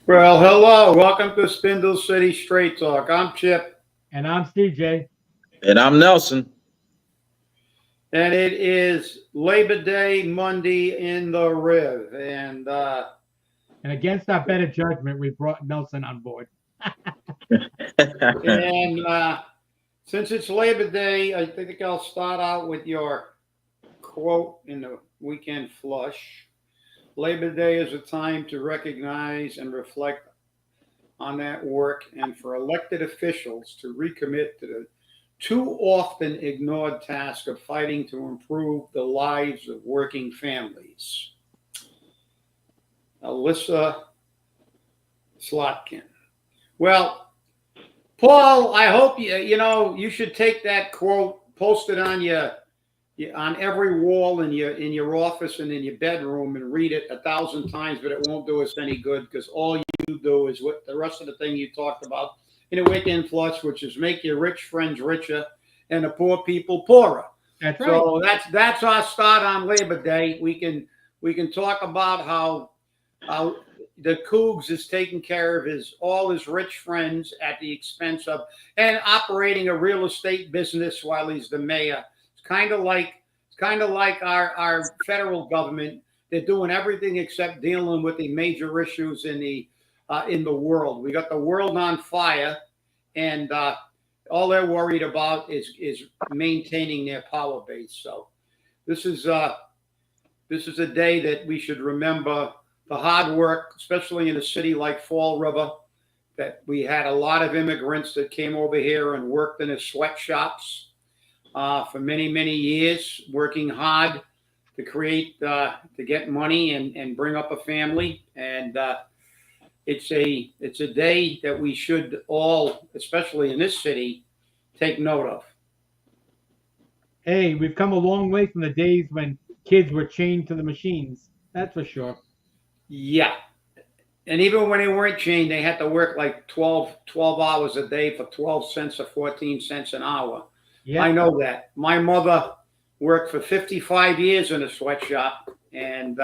Well, hello. Welcome to Spindle City Straight Talk. I'm Chip, And I'm CJ. And I'm Nelson. and it is Labor Day Monday in the Riv. And against our better judgment, we brought Nelson on board. And since it's Labor Day, I think I'll start out with your quote in the weekend flush. Labor Day is a time to recognize and reflect on that work and for elected officials to recommit to the too often ignored task of fighting to improve the lives of working families. Alyssa Slotkin. Well, Paul, I hope you should take that quote, post it on on every wall in your office and in your bedroom and read it 1,000 times, but it won't do us any good because all you do is what the rest of the thing you talked about in a weekend flush, which is make your rich friends richer and the poor people poorer. That's right. So that's our start on Labor Day. We can talk about how the Cougs is taking care of all his rich friends at the expense of and operating a real estate business while he's the mayor. It's kind of like our federal government. They're doing everything except dealing with the major issues in the world. We got the world on fire, and all they're worried about is maintaining their power base. So this is a day that we should remember the hard work, especially in a city like Fall River, that we had a lot of immigrants that came over here and worked in the sweatshops for many, many years, working hard to get money and bring up a family. And it's a day that we should all, especially in this city, take note of. Hey, we've come a long way from the days when kids were chained to the machines. That's for sure. Yeah. And even when they weren't chained, they had to work like 12 hours a day for 12 cents or 14 cents an hour. Yeah. I know that. My mother worked for 55 years in a sweatshop. And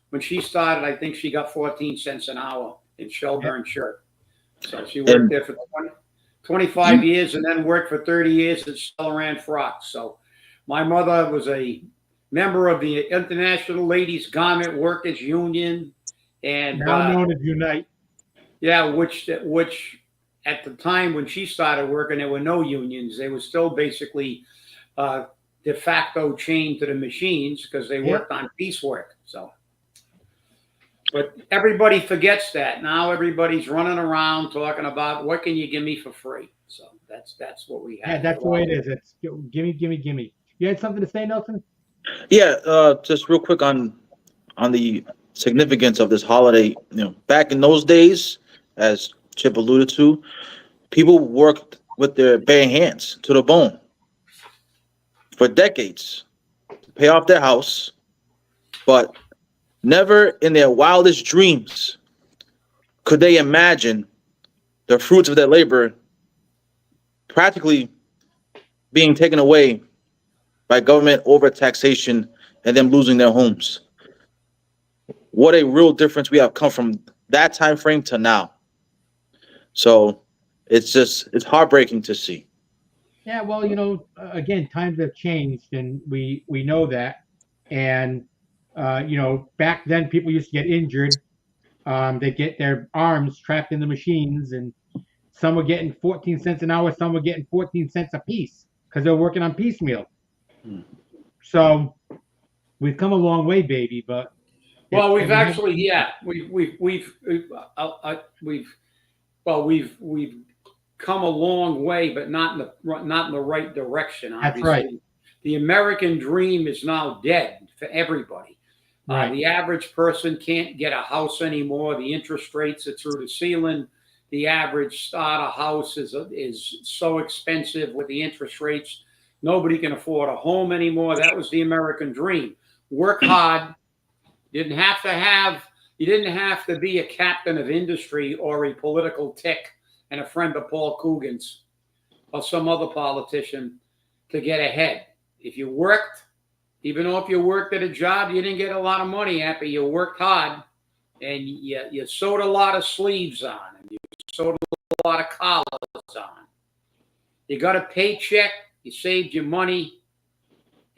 when she started, I think she got 14 cents an hour in shoulder and shirt. So she worked there for 25 years and then worked for 30 years and still ran frocks. So my mother was a member of the International Ladies Garment Workers Union. And now known as Unite. Yeah, which at the time when she started working, there were no unions. They were still basically de facto chained to the machines because they worked on piecework. So, but everybody forgets that now. Everybody's running around talking about what can you give me for free. So that's what we have. Yeah, that's the way it is. It's gimme, gimme, gimme. You had something to say, Nelson? Yeah, just real quick on the significance of this holiday. Back in those days, as Chip alluded to, people worked with their bare hands to the bone for decades to pay off their house, but never in their wildest dreams could they imagine the fruits of their labor practically being taken away by government over taxation and them losing their homes. What a real difference we have come from that time frame to now. So it's heartbreaking to see. Yeah, well, again, times have changed, and we know that. And back then people used to get injured. They get their arms trapped in the machines, and some were getting 14 cents an hour, some were getting 14 cents a piece because they were working on piecemeal. So we've come a long way, baby. But well, we've actually, we've come a long way, but not in the right direction. Obviously, that's right. The American dream is now dead for everybody. Right. The average person can't get a house anymore. The interest rates are through the ceiling. The average starter house is so expensive with the interest rates. Nobody can afford a home anymore. That was the American dream. Work hard. You didn't have to be a captain of industry or a political tick and a friend of Paul Coogan's or some other politician to get ahead. If you worked, even though if you worked at a job you didn't get a lot of money at, but you worked hard, and you sewed a lot of sleeves on, and you sewed a lot of collars on. You got a paycheck, you saved your money,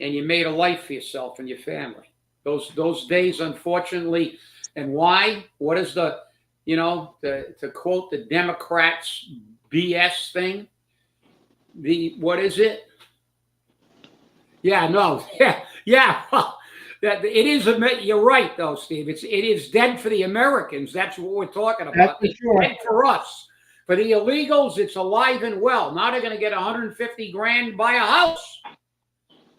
and you made a life for yourself and your family. Those days, unfortunately, and why? What is to quote the Democrats' BS thing? What is it? Yeah, no, yeah. Well, that it is. You're right, though, Steve. It is dead for the Americans. That's what we're talking That's about. for It's sure. dead for us. For the illegals, it's alive and well. Now they're going to get 150 grand to buy a house.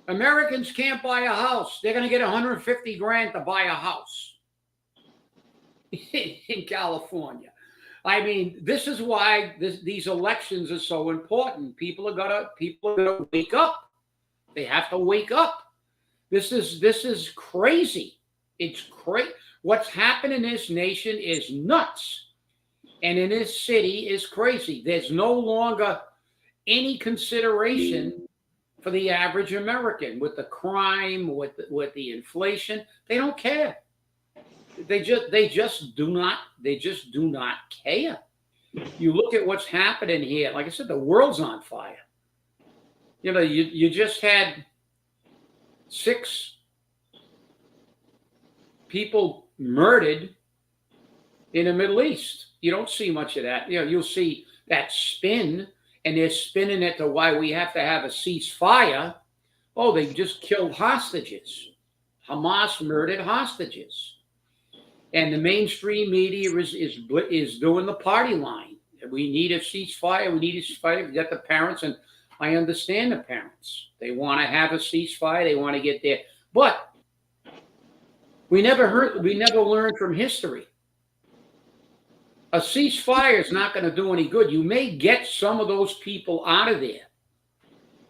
Americans can't buy a house. They're going to get 150 grand to buy a house in California. I mean, this is why these elections are so important. People are gonna wake up. They have to wake up. This is crazy. It's crazy. What's happened in this nation is nuts, and in this city is crazy. There's no longer any consideration for the average American with the crime, with the inflation. They don't care. They just do not care. You look at what's happening here. Like I said, the world's on fire. You just had 6 people murdered in the Middle East. You don't see much of that. You'll see that spin, and they're spinning it to why we have to have a ceasefire. Oh, they just killed hostages. Hamas murdered hostages. And the mainstream media is doing the party line. We need a ceasefire. We need a ceasefire. We got the parents, and I understand the parents. They want to have a ceasefire. They want to get there. But we never learned from history. A ceasefire is not going to do any good. You may get some of those people out of there,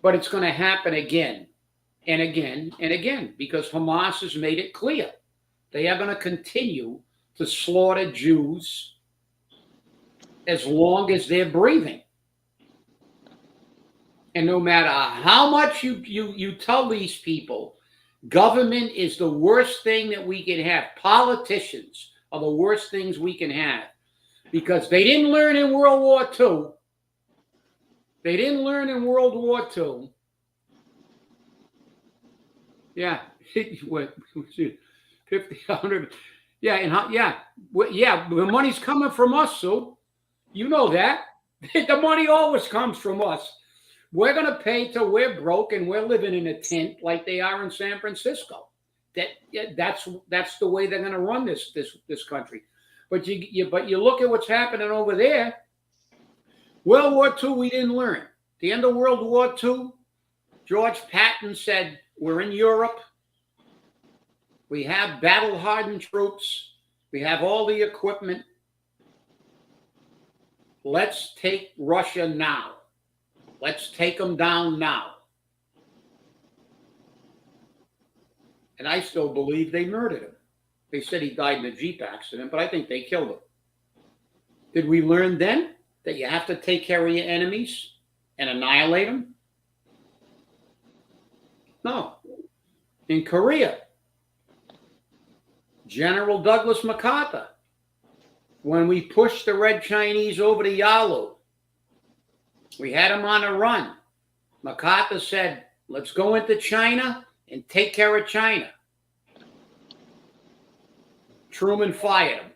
but it's going to happen again and again and again because Hamas has made it clear. They are going to continue to slaughter Jews as long as they're breathing. And no matter how much you tell these people, government is the worst thing that we can have. Politicians are the worst things we can have because they didn't learn in World War II. They didn't learn in World War II. Yeah. 50, 100. Yeah, the money's coming from us, Sue. You know that. The money always comes from us. We're going to pay till we're broke and we're living in a tent like they are in San Francisco. That's the way they're going to run this country. But you look at what's happening over there. World War II, we didn't learn. The end of World War II, George Patton said, we're in Europe. We have battle-hardened troops. We have all the equipment. Let's take Russia now. Let's take them down now. And I still believe they murdered him. They said he died in a Jeep accident, but I think they killed him. Did we learn then that you have to take care of your enemies and annihilate them? No. In Korea, General Douglas MacArthur, when we pushed the Red Chinese over to Yalu, we had them on a run. MacArthur said, let's go into China and take care of China. Truman fired him.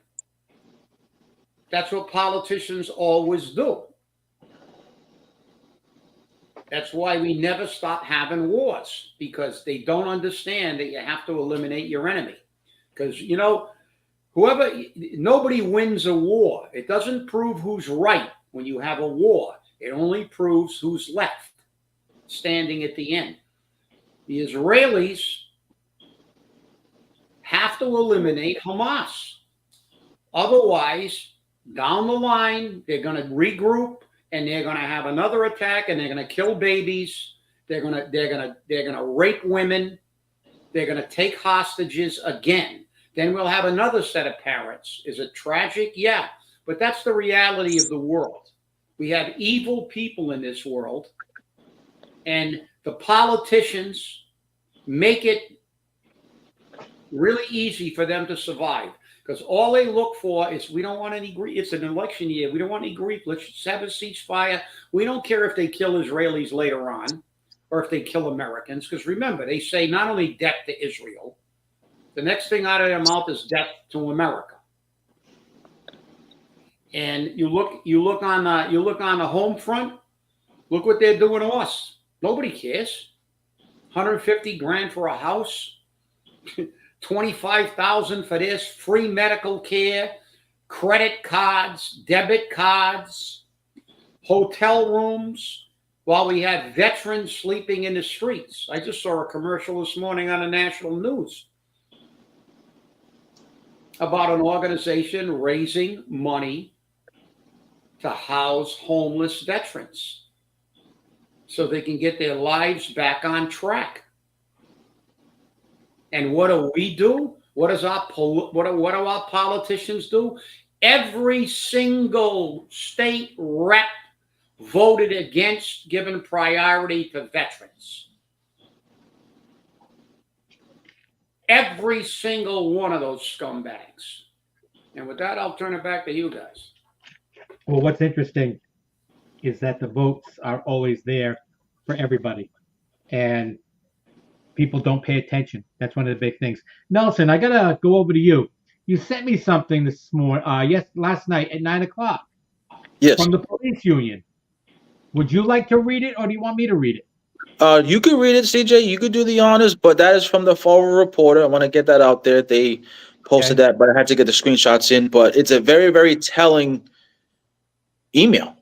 That's what politicians always do. That's why we never stop having wars, because they don't understand that you have to eliminate your enemy. Because, nobody wins a war. It doesn't prove who's right when you have a war. It only proves who's left standing at the end. The Israelis have to eliminate Hamas. Otherwise, down the line, they're going to regroup and they're going to have another attack and they're going to kill babies. They're going to rape women. They're going to take hostages again. Then we'll have another set of parents. Is it tragic? Yeah. But that's the reality of the world. We have evil people in this world, and the politicians make it really easy for them to survive. Because all they look for is we don't want any grief. It's an election year. We don't want any grief. Let's just have a ceasefire. We don't care if they kill Israelis later on or if they kill Americans. Because remember, they say not only death to Israel, the next thing out of their mouth is death to America. And you look on the home front. Look what they're doing to us. Nobody cares. 150 grand for a house. 25,000 for this, free medical care, credit cards, debit cards, hotel rooms, while we had veterans sleeping in the streets. I just saw a commercial this morning on the national news about an organization raising money to house homeless veterans so they can get their lives back on track. And what do? What do our politicians do? Every single state rep voted against giving priority to veterans. Every single one of those scumbags. And with that, I'll turn it back to you guys. Well, what's interesting is that the votes are always there for everybody. And people don't pay attention. That's one of the big things. Nelson, I gotta go over to you. You sent me something this morning, last night at 9:00. Yes. From the police union. Would you like to read it, or do you want me to read it? You can read it, CJ. You could do the honors, but that is from the Forward Reporter. I want to get that out there. They posted that, but I had to get the screenshots in. But it's a very, very telling email.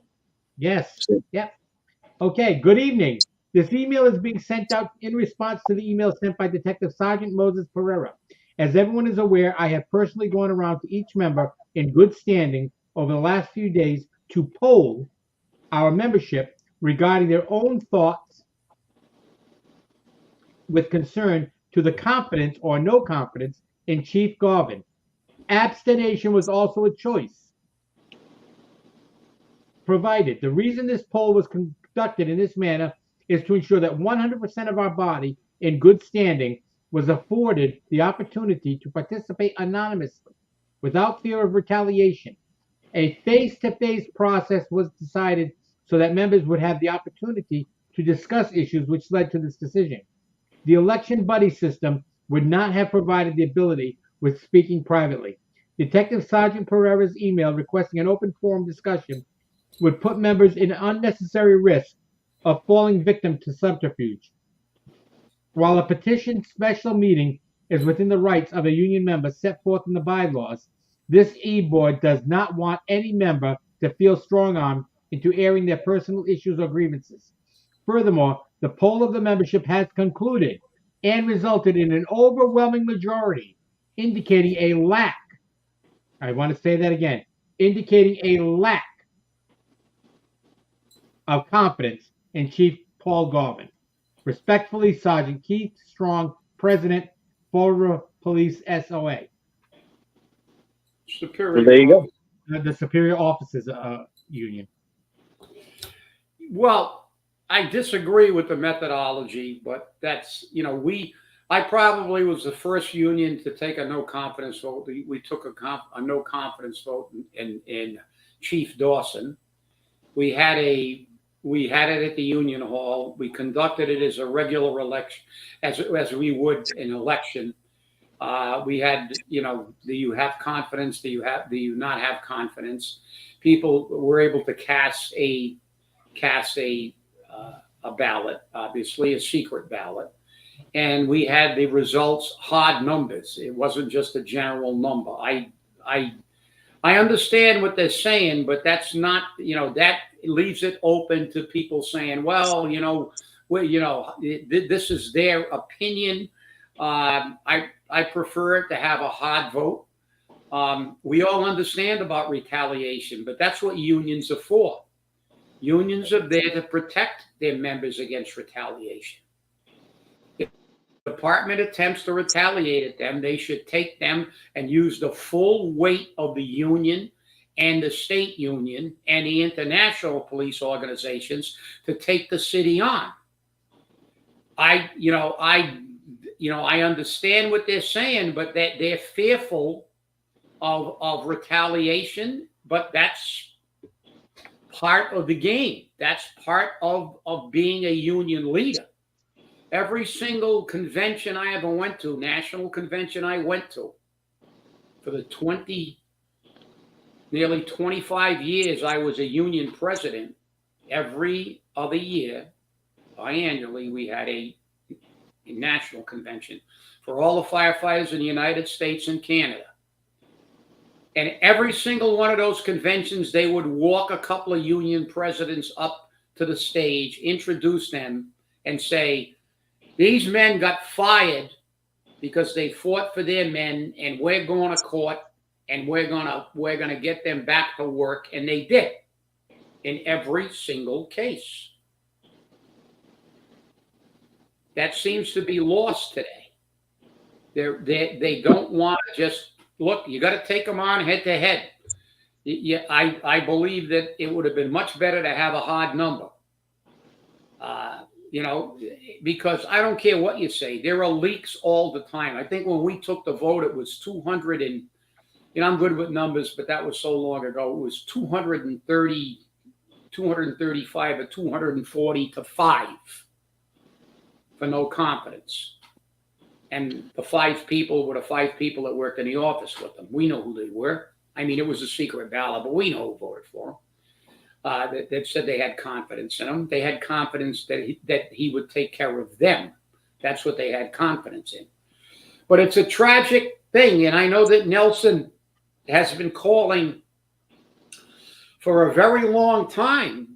Yes. Yep. Okay. Good evening. This email is being sent out in response to the email sent by Detective Sergeant Moses Pereira. As everyone is aware, I have personally gone around to each member in good standing over the last few days to poll our membership regarding their own thoughts with concern to the confidence or no confidence in Chief Garvin. Abstention was also a choice provided. The reason this poll was conducted in this manner is to ensure that 100% of our body in good standing was afforded the opportunity to participate anonymously without fear of retaliation. A face-to-face process was decided so that members would have the opportunity to discuss issues which led to this decision. The election buddy system would not have provided the ability with speaking privately. Detective Sergeant Pereira's email requesting an open forum discussion would put members in unnecessary risk of falling victim to subterfuge. While a petition special meeting is within the rights of a union member set forth in the bylaws, this e-board does not want any member to feel strong-armed into airing their personal issues or grievances. Furthermore, the poll of the membership has concluded and resulted in an overwhelming majority indicating a lack, I want to say that again, indicating a lack of confidence in Chief Paul Garvin. Respectfully, Sergeant Keith Strong, President, Florida Police SOA. Superior. Well, there you go. The Superior Officers Union. Well, I disagree with the methodology, but that's, I probably was the first union to take a no confidence vote. We took a no confidence vote in Chief Dawson. We had it at the Union Hall. We conducted it as a regular election, as we would an election. We had, do you have confidence? Do you not have confidence? People were able to cast a ballot, obviously a secret ballot, and we had the results hard numbers. It wasn't just a general number. I understand what they're saying, but that's not, that leaves it open to people saying, well, this is their opinion. I prefer it to have a hard vote. We all understand about retaliation, but that's what unions are for. Unions are there to protect their members against retaliation. If the department attempts to retaliate at them, they should take them and use the full weight of the union and the state union and the international police organizations to take the city on. I understand what they're saying, but that they're fearful of retaliation, but that's part of the game. That's part of being a union leader. Every single convention I ever went to, national convention I went to, for the nearly 25 years I was a union president, every other year, biannually, we had a national convention for all the firefighters in the United States and Canada. And every single one of those conventions, they would walk a couple of union presidents up to the stage, introduce them, and say, these men got fired because they fought for their men, and we're going to court, and we're gonna get them back to work. And they did in every single case. That seems to be lost today. They don't want to just look. You got to take them on head to head. Yeah, I believe that it would have been much better to have a hard number. Because I don't care what you say, there are leaks all the time. I think when we took the vote, it was 200 and, I'm good with numbers, but that was so long ago. It was 230, 235 or 240 to 5 for no confidence. And the 5 people were the 5 people that worked in the office with them. We know who they were. I mean, it was a secret ballot, but we know who voted for them. That said they had confidence in him. They had confidence that he would take care of them. That's what they had confidence in. But it's a tragic thing, and I know that Nelson has been calling for a very long time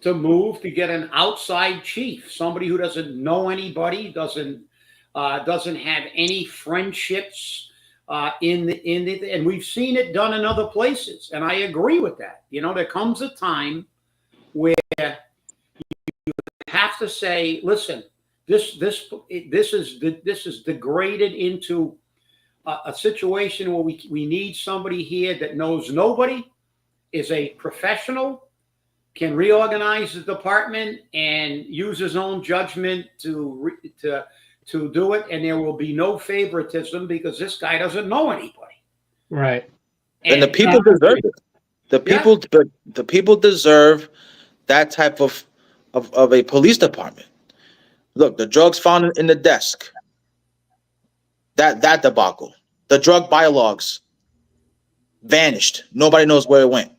to move to get an outside chief, somebody who doesn't know anybody, doesn't have any friendships. And we've seen it done in other places, and I agree with that. There comes a time where you have to say, listen, this is degraded into a situation where we need somebody here that knows nobody, is a professional, can reorganize the department and use his own judgment to do it, and there will be no favoritism because this guy doesn't know anybody. Right. And the people deserve it. The people deserve that type of a police department. Look, the drugs found in the desk. That debacle. The drug bylogs vanished. Nobody knows where it went.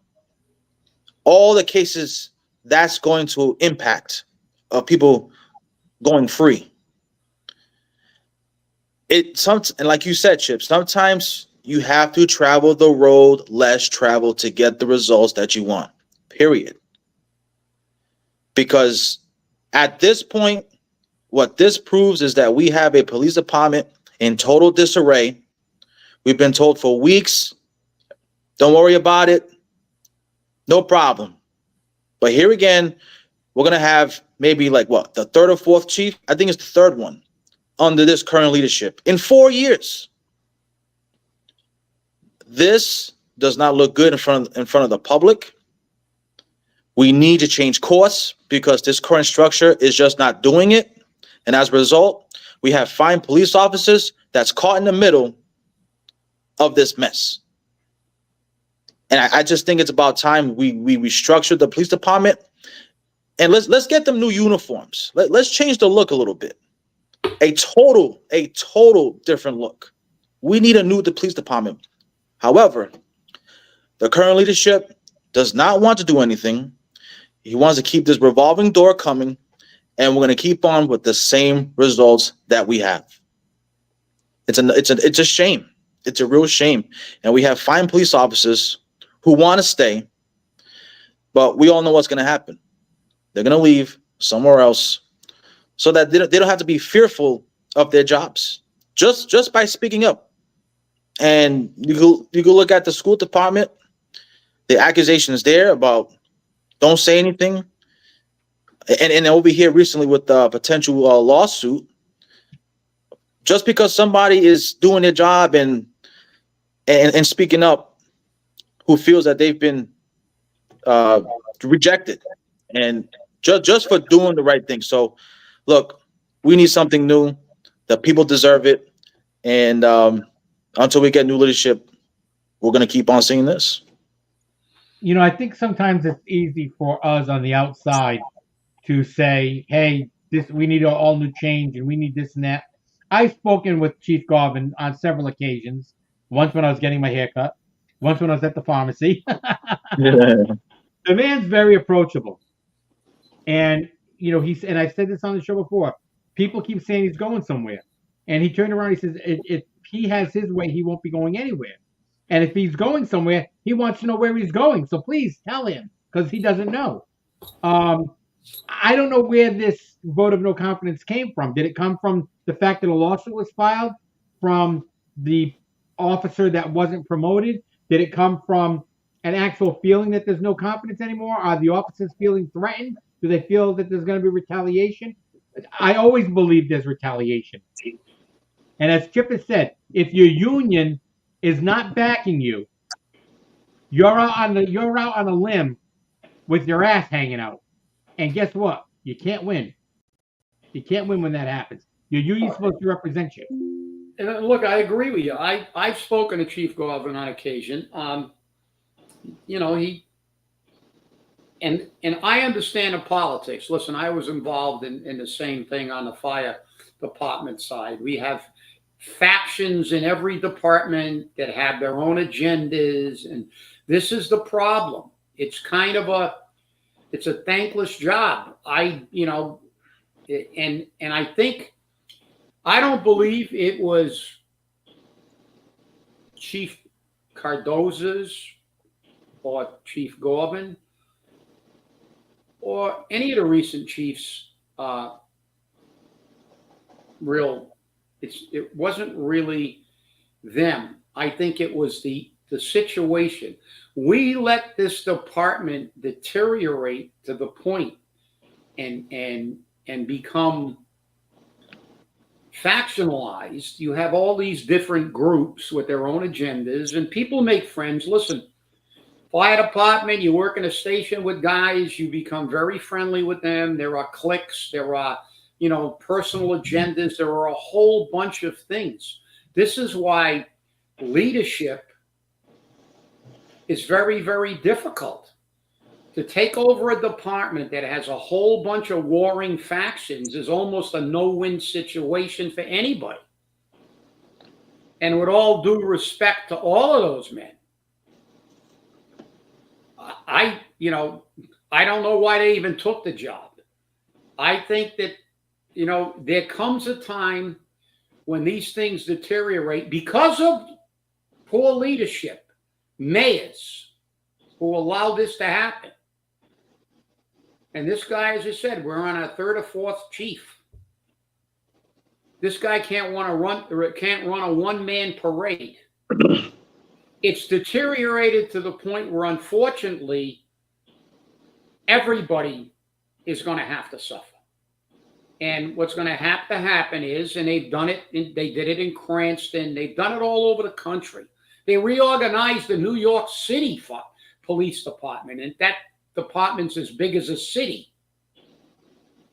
All the cases that's going to impact of people going free. And like you said, Chip, sometimes you have to travel the road less traveled to get the results that you want. Period. Because at this point, what this proves is that we have a police department in total disarray. We've been told for weeks, don't worry about it. No problem. But here again, we're going to have maybe the third or fourth chief? I think it's the third one under this current leadership in 4 years. This does not look good in front of the public. We need to change course because this current structure is just not doing it. And as a result, we have fine police officers that's caught in the middle of this mess. And I just think it's about time we restructure the police department, and let's get them new uniforms. Let's change the look a little bit. A total different look. We need a new police department. However, the current leadership does not want to do anything. He wants to keep this revolving door coming, and we're going to keep on with the same results that we have. It's a shame. It's a real shame. And we have fine police officers who want to stay, but we all know what's going to happen. They're going to leave somewhere else so that they don't have to be fearful of their jobs just by speaking up. And you go look at the school department, the accusations there about don't say anything. And over here recently with the potential lawsuit, just because somebody is doing their job and speaking up, who feels that they've been rejected, and just for doing the right thing. So, look, we need something new. The people deserve it, and until we get new leadership, we're going to keep on seeing this? I think sometimes it's easy for us on the outside to say, "Hey, this we need an all new change, and we need this and that." I've spoken with Chief Garvin on several occasions. Once when I was getting my haircut, once when I was at the pharmacy. Yeah. The man's very approachable, and and I've said this on the show before. People keep saying he's going somewhere, and he turned around. And he says, "If he has his way, he won't be going anywhere. And if he's going somewhere, he wants to know where he's going. So please tell him because he doesn't know." Um, I don't know where this vote of no confidence came from. Did it come from the fact that a lawsuit was filed from the officer that wasn't promoted? Did it come from an actual feeling that there's no confidence anymore? Are the officers feeling threatened? Do they feel that there's going to be retaliation? I always believe there's retaliation. And as Chip has said, if your union is not backing you, you're out on a limb with your ass hanging out. And guess what? You can't win. You can't win when that happens. Your union's supposed to represent you. And look, I agree with you. I've spoken to Chief Garvin on occasion. He and I understand the politics. Listen, I was involved in the same thing on the fire department side. We have factions in every department that have their own agendas, and this is the problem. It's kind of a thankless job. And I think I don't believe it was Chief Cardoza's or Chief Garvin or any of the recent chiefs. It wasn't really them. I think it was the situation. We let this department deteriorate to the point and become factionalized. You have all these different groups with their own agendas, and people make friends. Listen, fire department, you work in a station with guys, you become very friendly with them. There are cliques, there are personal agendas, there are a whole bunch of things. This is why leadership is very, very difficult. To take over a department that has a whole bunch of warring factions is almost a no-win situation for anybody. And with all due respect to all of those men, I don't know why they even took the job. I think that, there comes a time when these things deteriorate because of poor leadership, mayors who allow this to happen. And this guy, as I said, we're on our third or fourth chief. This guy can't run a one-man parade. It's deteriorated to the point where, unfortunately, everybody is going to have to suffer. And what's going to have to happen is, and they've done it, they did it in Cranston, they've done it all over the country. They reorganized the New York City Police Department, and that department's as big as a city.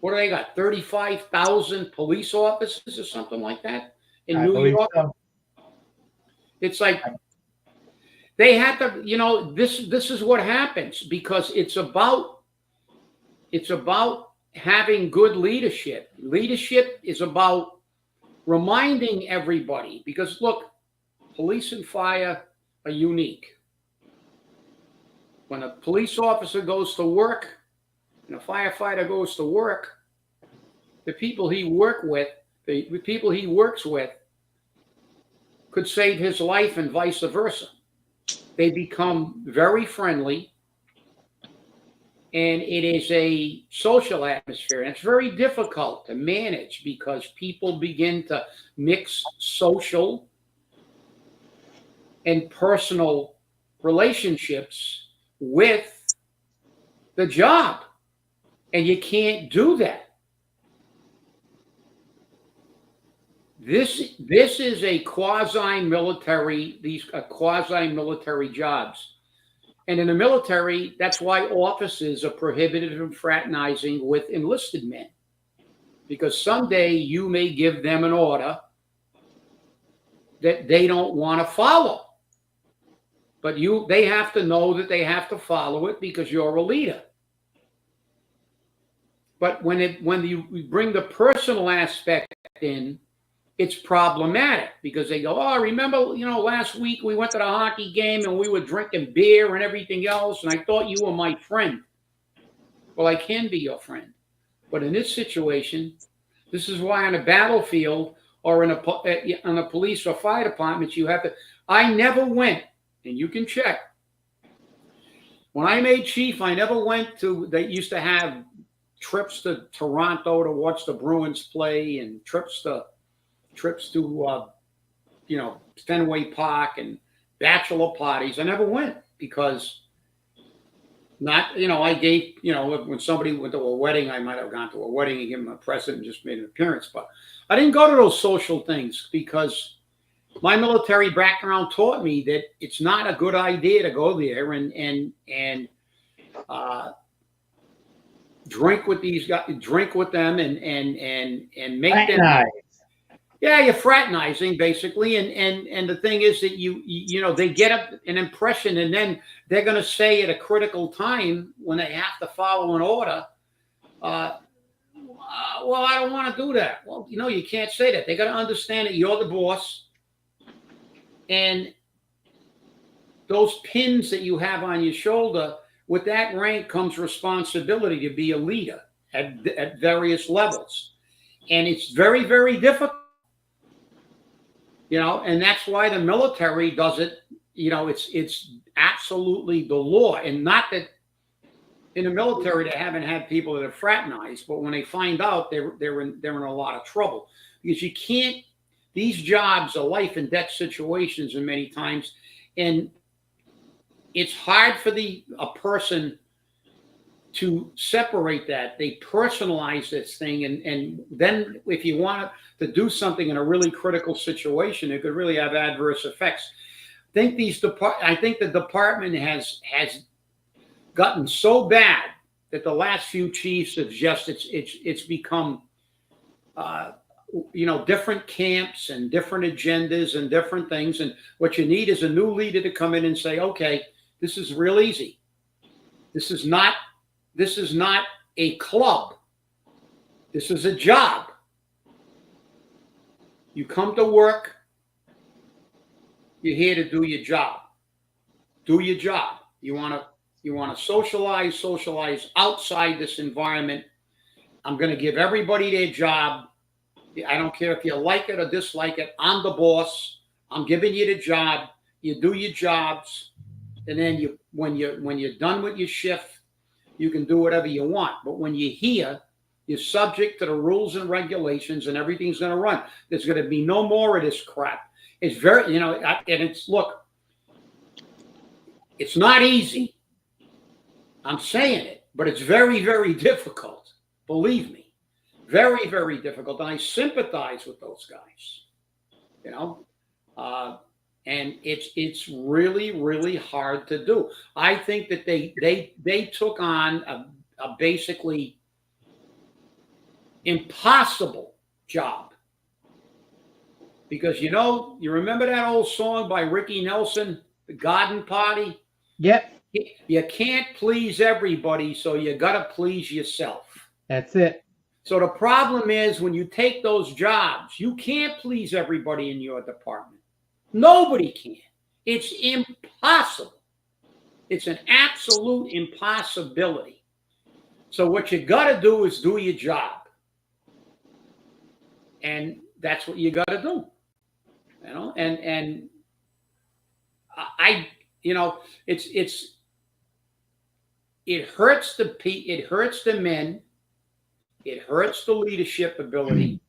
What do they got? 35,000 police officers or something like that in New York? So. It's like they had to, this is what happens because it's about having good leadership. Leadership is about reminding everybody because look, police and fire are unique. When a police officer goes to work and a firefighter goes to work, the people he works with could save his life and vice versa. They become very friendly, and it is a social atmosphere. And it's very difficult to manage because people begin to mix social and personal relationships with the job, and you can't do that. This is a quasi-military. These are quasi-military jobs, and in the military, that's why officers are prohibited from fraternizing with enlisted men, because someday you may give them an order, that they don't want to follow. But they have to know that they have to follow it because you're a leader. But when you bring the personal aspect in, it's problematic because they go, oh, remember, last week we went to the hockey game and we were drinking beer and everything else, and I thought you were my friend. Well, I can be your friend. But in this situation, this is why on a battlefield or in a police or fire department, you have to. I never went, and you can check. When I made chief, I never went to. They used to have trips to Toronto to watch the Bruins play, and trips to Fenway Park and bachelor parties. I never went because. I gave, when somebody went to a wedding, I might have gone to a wedding and given them a present and just made an appearance. But I didn't go to those social things because my military background taught me that it's not a good idea to go there and drink with these guys, drink with them and make them. Yeah, you're fraternizing basically, and the thing is that they get an impression, and then they're going to say at a critical time when they have to follow an order, well, I don't want to do that. Well, you can't say that. They got to understand that you're the boss, and those pins that you have on your shoulder, with that rank comes responsibility to be a leader at various levels, and it's very, very difficult. And that's why the military does it. It's absolutely the law, and not that in the military they haven't had people that have fraternized, but when they find out, they're in a lot of trouble because you can't. These jobs are life and death situations, and many times, and it's hard for a person to separate that. They personalize this thing, and then if you want to do something in a really critical situation, it could really have adverse effects. I think the department has gotten so bad that the last few chiefs have just it's become different camps and different agendas and different things. And what you need is a new leader to come in and say, okay, this is real easy. This is not a club. This is a job. You come to work. You're here to do your job. Do your job. You want to socialize outside this environment. I'm going to give everybody their job. I don't care if you like it or dislike it. I'm the boss. I'm giving you the job. You do your jobs, and then when you're done with your shift, you can do whatever you want. But when you're here, you're subject to the rules and regulations, and everything's going to run. There's going to be no more of this crap. It's very, and look, it's not easy. I'm saying it, but it's very, very difficult. Believe me, very, very difficult. And I sympathize with those guys, and it's really, really hard to do. I think that they took on a basically impossible job because you remember that old song by Ricky Nelson, The Garden Party? Yep. You can't please everybody, so you got to please yourself. That's it. So the problem is when you take those jobs, you can't please everybody in your department. Nobody can. It's impossible. It's an absolute impossibility. So what you got to do is do your job. And that's what you got to do. And it hurts the men. It hurts the leadership ability.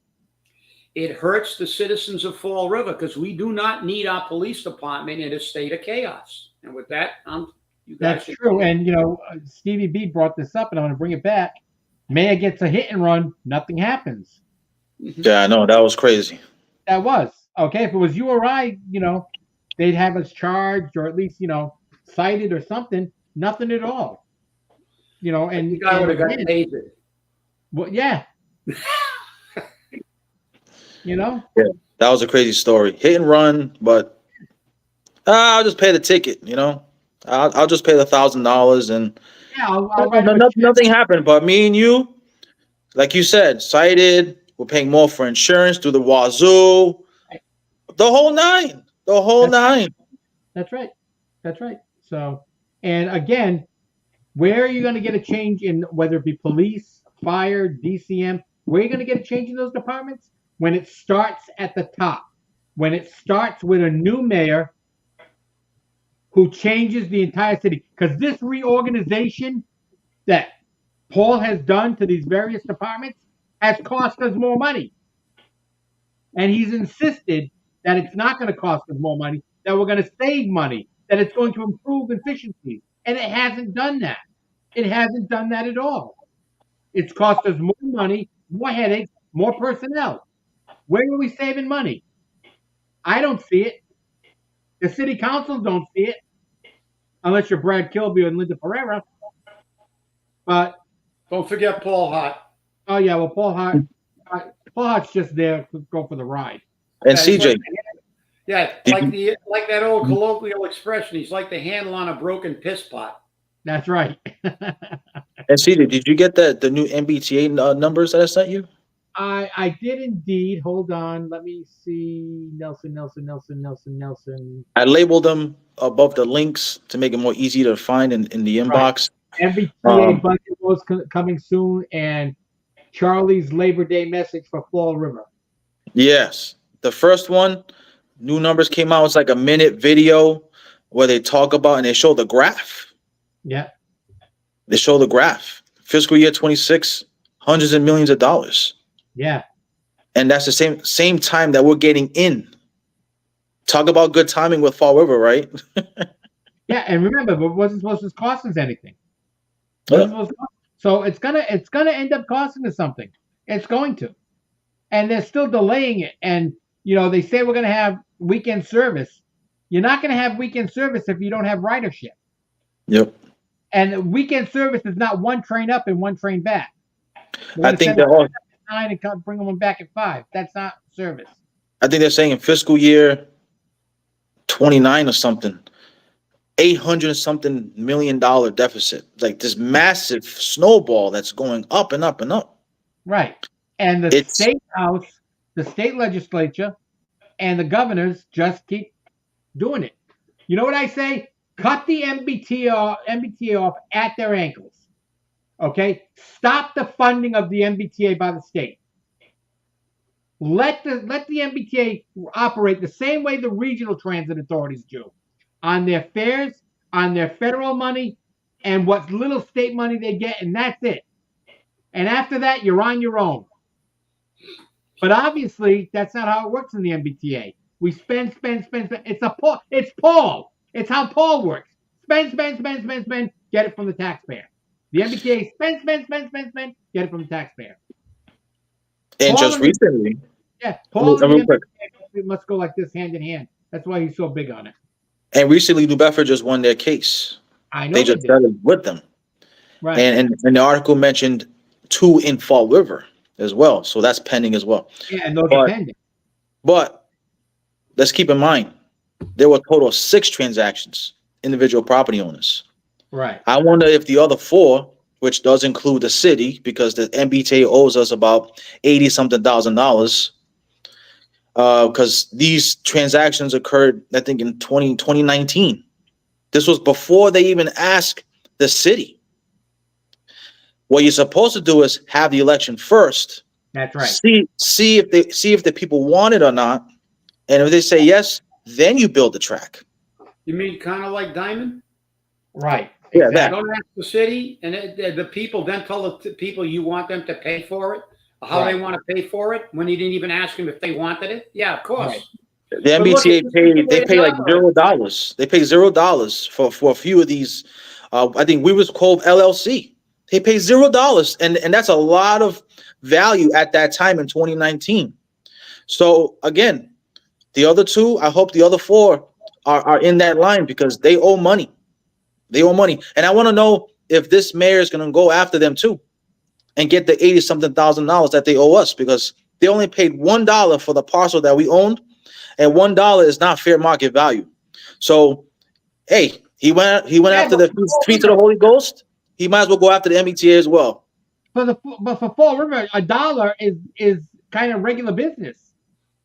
It hurts the citizens of Fall River because we do not need our police department in a state of chaos. And with that, that's true. And Stevie B brought this up, and I'm going to bring it back. Mayor gets a hit and run, nothing happens. Yeah, I know, that was crazy. That was okay. If it was you or I, they'd have us charged or at least cited or something. Nothing at all. And you guy would have got tasered. Well, yeah. Yeah. That was a crazy story. Hit and run, but I'll just pay the ticket. I'll just pay the $1,000 and Yeah, I'll write him a check. nothing happened. But me and you, like you said, cited. We're paying more for insurance through the wazoo. The whole nine. The whole nine. That's right. That's right. So, and again, where are you going to get a change in whether it be police, fire, DCM? Where are you going to get a change in those departments? When it starts at the top, when it starts with a new mayor who changes the entire city. Because this reorganization that Paul has done to these various departments has cost us more money. And he's insisted that it's not going to cost us more money, that we're going to save money, that it's going to improve efficiency. And it hasn't done that. It hasn't done that at all. It's cost us more money, more headaches, more personnel. Where are we saving money? I don't see it. The city council don't see it, unless you're Brad Kilby and Linda Pereira. But Don't forget Paul Hart. oh yeah, well Paul Hart's just there to go for the ride. And Yeah, he's CJ. like that old colloquial expression. He's like the handle on a broken piss pot. That's right. And CJ, did you get the new MBTA numbers that I sent you? I did indeed. Hold on. Let me see. Nelson. I labeled them above the links to make it more easy to find in the inbox. MBTA budget was coming soon, and Charlie's Labor Day message for Fall River. Yes. The first one, new numbers came out. It's like a minute video where they talk about and they show the graph. Yeah. They show the graph. Fiscal year 26, hundreds of millions of dollars. Yeah. And that's the same time that we're getting in. Talk about good timing with Fall River, right? Yeah, and remember, it wasn't supposed to cost us anything. So it's gonna end up costing us something. It's going to. And they're still delaying it. And they say we're gonna have weekend service. You're not gonna have weekend service if you don't have ridership. Yep. And weekend service is not one train up and one train back. I think they're all 9 and bring them back at 5. That's not service. I think they're saying in fiscal year 29 or something, 800 something million dollar deficit. Like this massive snowball that's going up and up and up. Right. And the state house, the state legislature, and the governors just keep doing it. You know what I say? Cut the MBTA off at their ankles. Okay? Stop the funding of the MBTA by the state. Let the MBTA operate the same way the regional transit authorities do, on their fares, on their federal money, and what little state money they get, and that's it. And after that, you're on your own. But obviously, that's not how it works in the MBTA. We spend. It's Paul. It's how Paul works. Spend. Get it from the taxpayer. The MBTA spend. Get it from the taxpayer. And Paul just recently. Yeah, Paul and the MBTA must go like this, hand in hand. That's why he's so big on it. And recently, New Bedford just won their case. I know they just started with them. Right. And the article mentioned 2 in Fall River as well. So that's pending as well. Yeah, and those are pending. But let's keep in mind, there were a total of 6 transactions, individual property owners. Right. I wonder if the other 4, which does include the city, because the MBTA owes us about $80-something thousand, because these transactions occurred, I think, in 2019. This was before they even asked the city. What you're supposed to do is have the election first. That's right. See if the people want it or not, and if they say yes, then you build the track. You mean kind of like Diamond? Right. Yeah, exactly. Don't ask the city, and the people then tell the people you want them to pay for it, how they want to pay for it, when you didn't even ask them if they wanted it. Yeah, of course. Right. The MBTA pay like $0. They pay $0 for a few of these. I think We Was Cove LLC. They pay $0, and that's a lot of value at that time in 2019. So again, the other 2, I hope the other 4 are in that line because they owe money. They owe money, and I want to know if this mayor is going to go after them too, and get the $80-something thousand that they owe us, because they only paid $1 for the parcel that we owned, and $1 is not fair market value. So, hey, he went Yeah, after the feet to the Holy Ghost. He might as well go after the MBTA as well. but for Fall River, $1 is kind of regular business.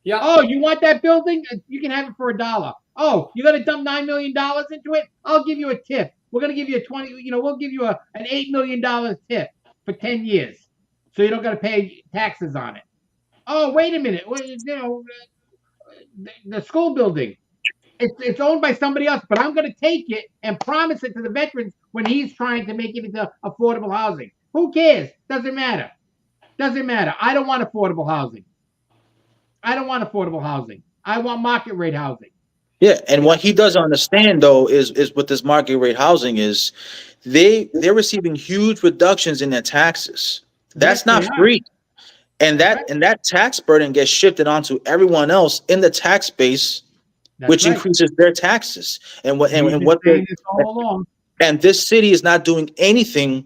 Yeah. Oh, you want that building? You can have it for $1. Oh, you're gonna dump $9 million into it? I'll give you a tip. We're gonna give you a 20. We'll give you an $8 million tip for 10 years, so you don't gotta pay taxes on it. Oh, wait a minute. The school building. It's owned by somebody else, but I'm going to take it and promise it to the veterans when he's trying to make it into affordable housing. Who cares? Doesn't matter. Doesn't matter. I don't want affordable housing. I don't want affordable housing. I want market rate housing. Yeah, and what he doesn't understand though is what this market rate housing is. They're receiving huge reductions in their taxes. That's Yes, not they are. free. And That's right. that tax burden gets shifted onto everyone else in the tax base, That's which right. increases their taxes. And what We've and been what they saying this all along. and this city is not doing anything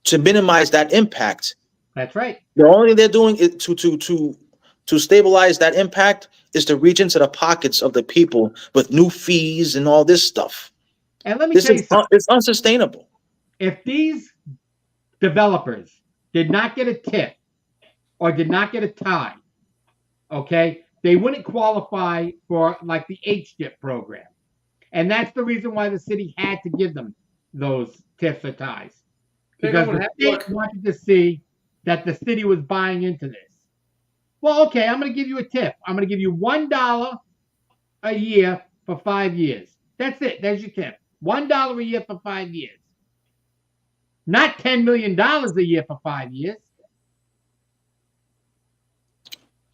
to minimize that impact. That's right. The only thing they're doing is to stabilize that impact is to reach into the pockets of the people with new fees and all this stuff. And let me This tell you is something. it's unsustainable. If these developers did not get a tip or did not get a tie, okay, they wouldn't qualify for like the HDIP program. And that's the reason why the city had to give them those tips or ties. Because the state wanted to see that the city was buying into this. Well, okay, I'm going to give you a tip. I'm going to give you $1 a year for 5 years. That's it. There's your tip. $1 a year for 5 years. Not $10 million a year for 5 years.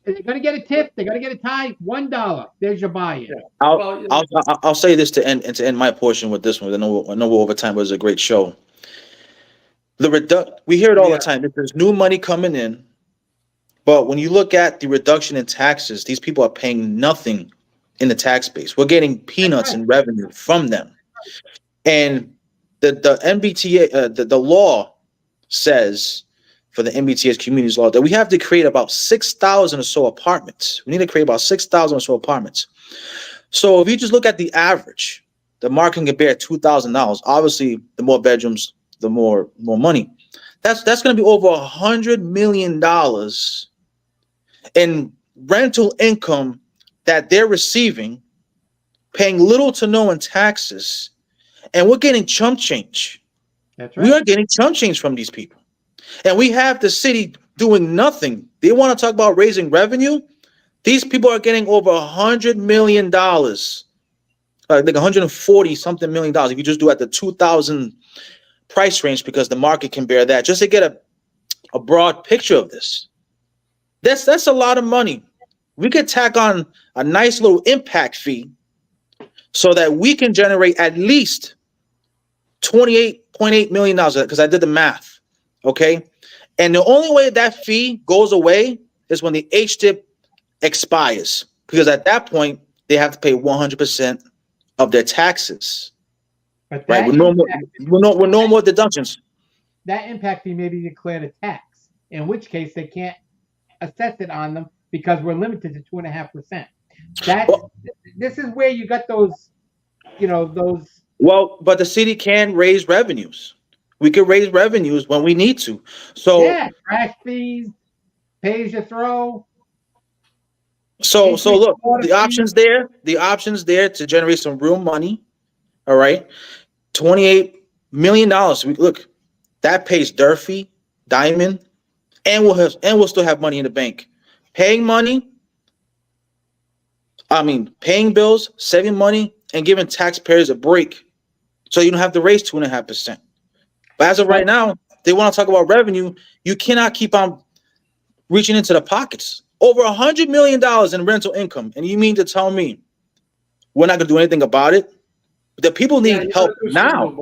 If they're going to get a tip, they're going to get a tie. $1. There's your buy-in. I'll say this to end my portion with this one. I know we're over time, but it's a great show. We hear it all the time. There's new money coming in, but when you look at the reduction in taxes, these people are paying nothing in the tax base. We're getting peanuts in revenue from them, and the MBTA, the law says for the MBTA's communities law that we have to create about 6,000 or so apartments. We need to create about 6,000 or so apartments. So if you just look at the average, the market can bear $2,000. Obviously, the more bedrooms, the more money. That's going to be over $100 million in rental income that they're receiving, paying little to no in taxes, and we're getting chump change. That's right. We are getting chump change from these people. And we have the city doing nothing. They want to talk about raising revenue. These people are getting over $100 million, like 140 something million dollars. If you just do at the 2,000 price range, because the market can bear that, just to get a broad picture of this. That's a lot of money. We could tack on a nice little impact fee so that we can generate at least $28.8 million, because I did the math. Okay. And the only way that fee goes away is when the HDIP expires, because at that point they have to pay 100% of their taxes. But right? With no more deductions. That impact fee may be declared a tax, in which case they can't assess it on them because we're limited to 2.5%. This is where you got those. Well, but the city can raise revenues. We can raise revenues when we need to. So yeah, trash fees, pay as you throw. So look, the options there to generate some real money. All right, $28 million. Look, that pays Durfee, Diamond, and we'll still have money in the bank. Paying bills, saving money, and giving taxpayers a break, so you don't have to raise 2.5%. But as of right now, they want to talk about revenue. You cannot keep on reaching into the pockets. Over $100 million in rental income, and you mean to tell me we're not going to do anything about it? The people need help now.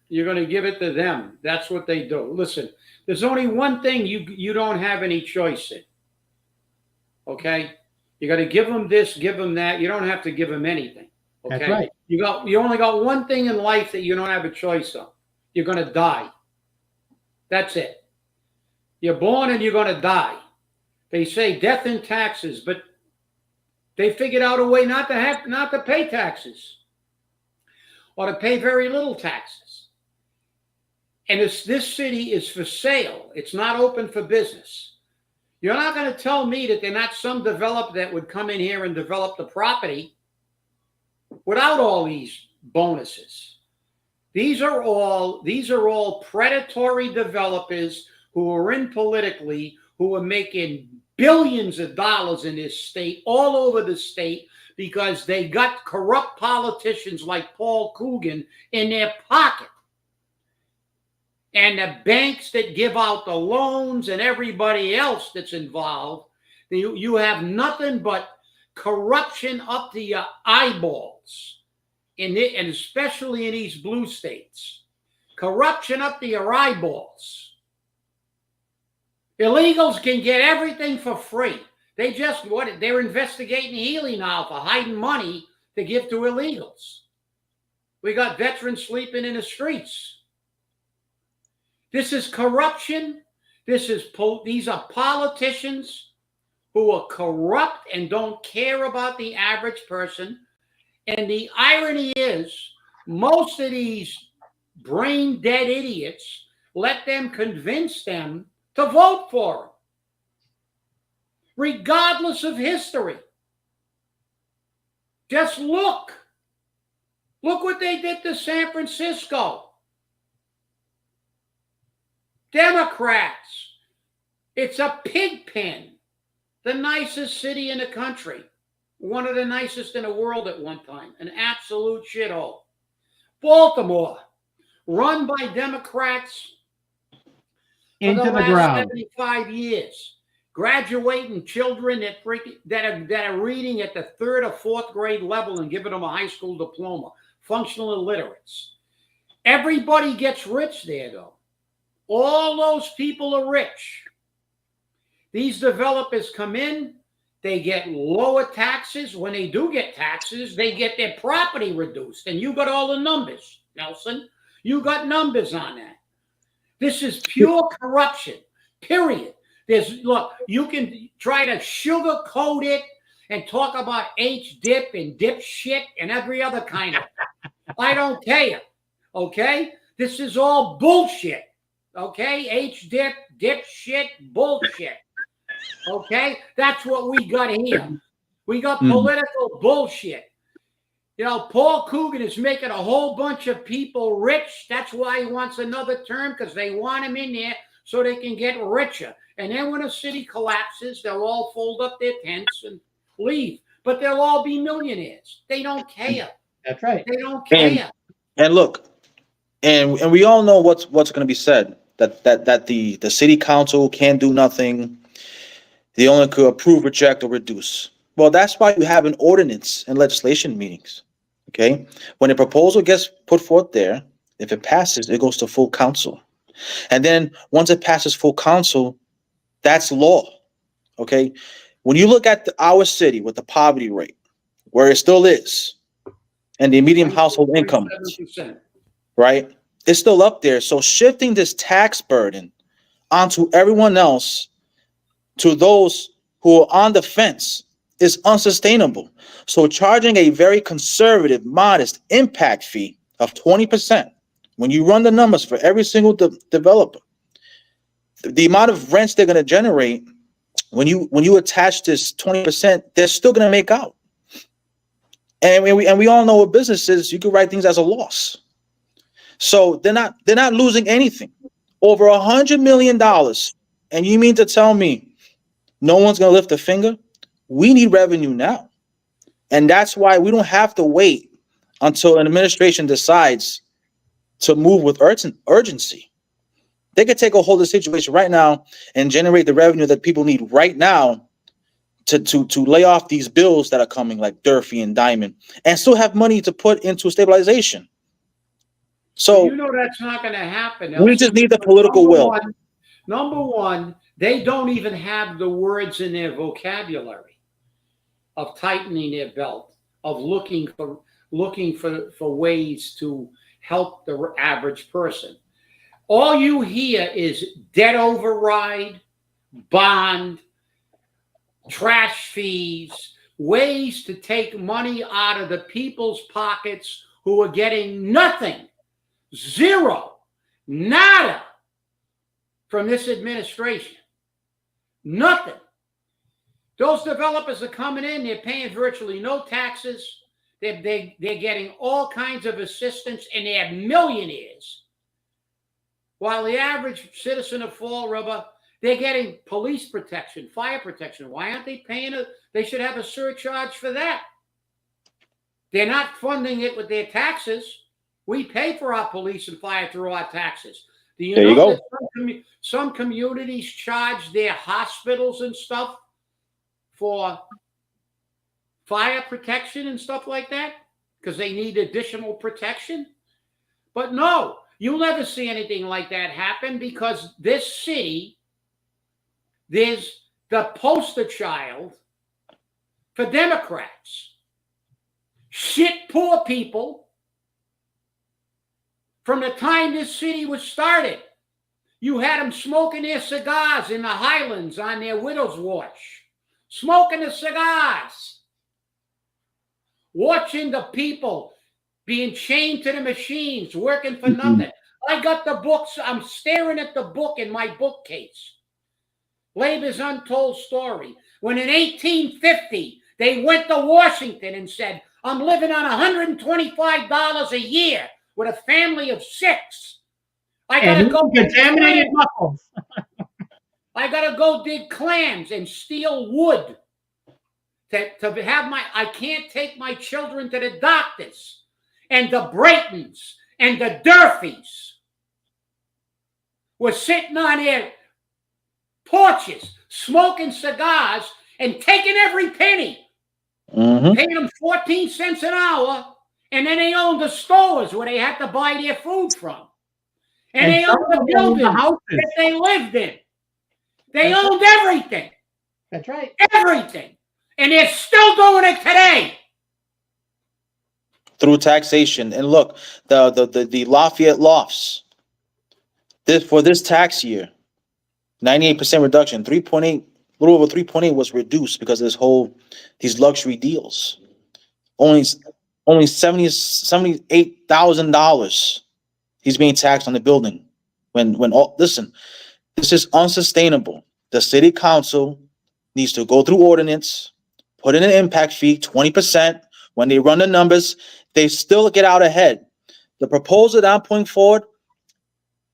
You're going to give it to them. That's what they do. Listen, there's only one thing you don't have any choice in. Okay, you got to give them this, give them that. You don't have to give them anything. Okay, that's right. You only got one thing in life that you don't have a choice of. You're going to die. That's it. You're born and you're going to die. They say death in taxes, but they figured out a way not to pay taxes, or to pay very little taxes. And this city is for sale. It's not open for business. You're not going to tell me that there's not some developer that would come in here and develop the property without all these bonuses. These are all predatory developers who are in politically, who are making billions of dollars in this state, all over the state, because they got corrupt politicians like Paul Coogan in their pocket. And the banks that give out the loans and everybody else that's involved, you have nothing but corruption up to your eyeballs, and especially in these blue states. Corruption up to your eyeballs. Illegals can get everything for free. They're investigating Healy now for hiding money to give to illegals. We got veterans sleeping in the streets. This is corruption. These are politicians who are corrupt and don't care about the average person. And the irony is, most of these brain dead idiots let them convince them to vote for them, regardless of history. Just look. Look what they did to San Francisco. Democrats. It's a pig pen. The nicest city in the country. One of the nicest in the world at one time. An absolute shithole. Baltimore. Run by Democrats Into for the last ground. 75 years. Graduating children that are reading at the 3rd or 4th grade level and giving them a high school diploma. Functional illiterates. Everybody gets rich there, though. All those people are rich. These developers come in, they get lower taxes. When they do get taxes, they get their property reduced. And you got all the numbers, Nelson. You got numbers on that. This is pure corruption, period. Look, you can try to sugarcoat it and talk about H-dip and dipshit and every other kind of. I don't care, okay? This is all bullshit. Okay, H-dip, dipshit, bullshit. Okay, that's what we got here. We got political bullshit. You know, Paul Coogan is making a whole bunch of people rich. That's why he wants another term, because they want him in there so they can get richer. And then when a city collapses, they'll all fold up their tents and leave. But they'll all be millionaires. They don't care. That's right. They don't care. And look, and we all know what's going to be said, that the city council can't do nothing. They only could approve, reject, or reduce. Well, that's why you have an ordinance and legislation meetings. Okay, when a proposal gets put forth there, if it passes, it goes to full council, and then once it passes full council, that's law. Okay, when you look at our city with the poverty rate, where it still is, and the median household income, 7%. right? It's still up there. So shifting this tax burden onto everyone else, to those who are on the fence, is unsustainable. So charging a very conservative, modest impact fee of 20%, when you run the numbers for every single developer, the amount of rents they're going to generate, when you attach this 20%, they're still going to make out. And we all know what business is. You can write things as a loss. So they're not losing anything. Over $100 million. And you mean to tell me no one's going to lift a finger? We need revenue now. And that's why we don't have to wait until an administration decides to move with urgency. They could take a hold of the situation right now and generate the revenue that people need right now to lay off these bills that are coming, like Durfee and Diamond, and still have money to put into stabilization. So you know that's not going to happen. We just need the political will. Number one, they don't even have the words in their vocabulary of tightening their belt, of looking for ways to help the average person. All you hear is debt override, bond, trash fees, ways to take money out of the people's pockets who are getting nothing, zero, nada from this administration. Nothing. Those developers are coming in, they're paying virtually no taxes. They're getting all kinds of assistance, and they're millionaires. While the average citizen of Fall River, they're getting police protection, fire protection. Why aren't they paying it? They should have a surcharge for that. They're not funding it with their taxes. We pay for our police and fire through our taxes. Do you know that some communities charge their hospitals and stuff for fire protection and stuff like that because they need additional protection? But no, you'll never see anything like that happen because this city, there's the poster child for Democrats. Shit poor people from the time this city was started. You had them smoking their cigars in the Highlands on their widow's watch. Smoking the cigars. Watching the people being chained to the machines, working for nothing. I got the books. I'm staring at the book in my bookcase. Labor's Untold Story. When in 1850, they went to Washington and said, I'm living on $125 a year with a family of 6. I gotta go contaminated muffles. I gotta go dig clams and steal wood to have I can't take my children to the doctors and the Braytons and the Durfees were sitting on their porches smoking cigars and taking every penny. Paying them 14 cents an hour, and then they owned the stores where they had to buy their food from. And they owned the buildings that they lived in. They owned everything. That's right. Everything. And they're still doing it today. Through taxation. And look, the Lafayette lofts, for this tax year, 98% reduction, 3.8, a little over 3.8 was reduced because of these luxury deals. Only $78,000 he's being taxed on the building. Listen, this is unsustainable. The city council needs to go through ordinance, put in an impact fee, 20%. When they run the numbers, they still get out ahead. The proposal that I'm putting forward,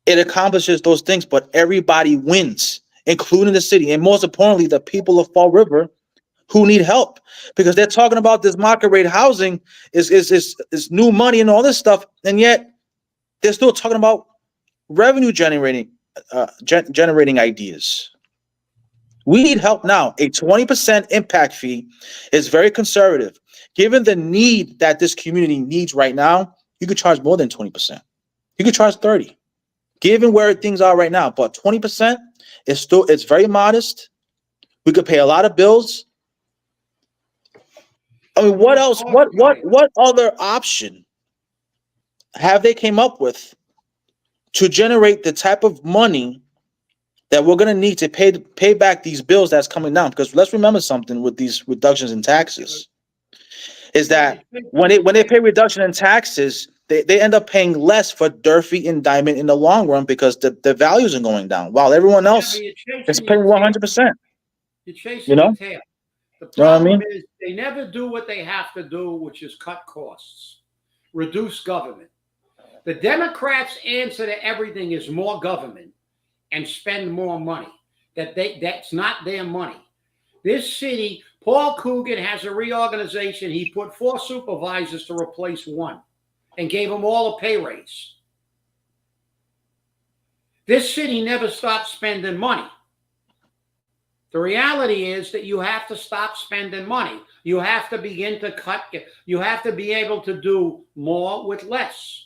it accomplishes those things, but everybody wins, including the city. And most importantly, the people of Fall River who need help, because they're talking about this market rate housing is new money and all this stuff. And yet they're still talking about revenue generating ideas. We need help now. A 20% impact fee is very conservative. Given the need that this community needs right now, you could charge more than 20%. You could charge 30%. Given where things are right now, but 20% it's very modest. We could pay a lot of bills. I mean, what else? What other option have they came up with to generate the type of money that we're going to need to pay back these bills that's coming down? Because let's remember something with these reductions in taxes is that when they pay reduction in taxes, they end up paying less for Durfee and Diamond in the long run because the values are going down while everyone else is paying 100%. You're chasing the tail. The problem is they never do what they have to do, which is cut costs, reduce government. The Democrats' answer to everything is more government and spend more money. That's not their money. This city, Paul Coogan has a reorganization. He put 4 supervisors to replace 1 and gave them all a pay raise. This city never stopped spending money. The reality is that you have to stop spending money. You have to begin to cut. You have to be able to do more with less.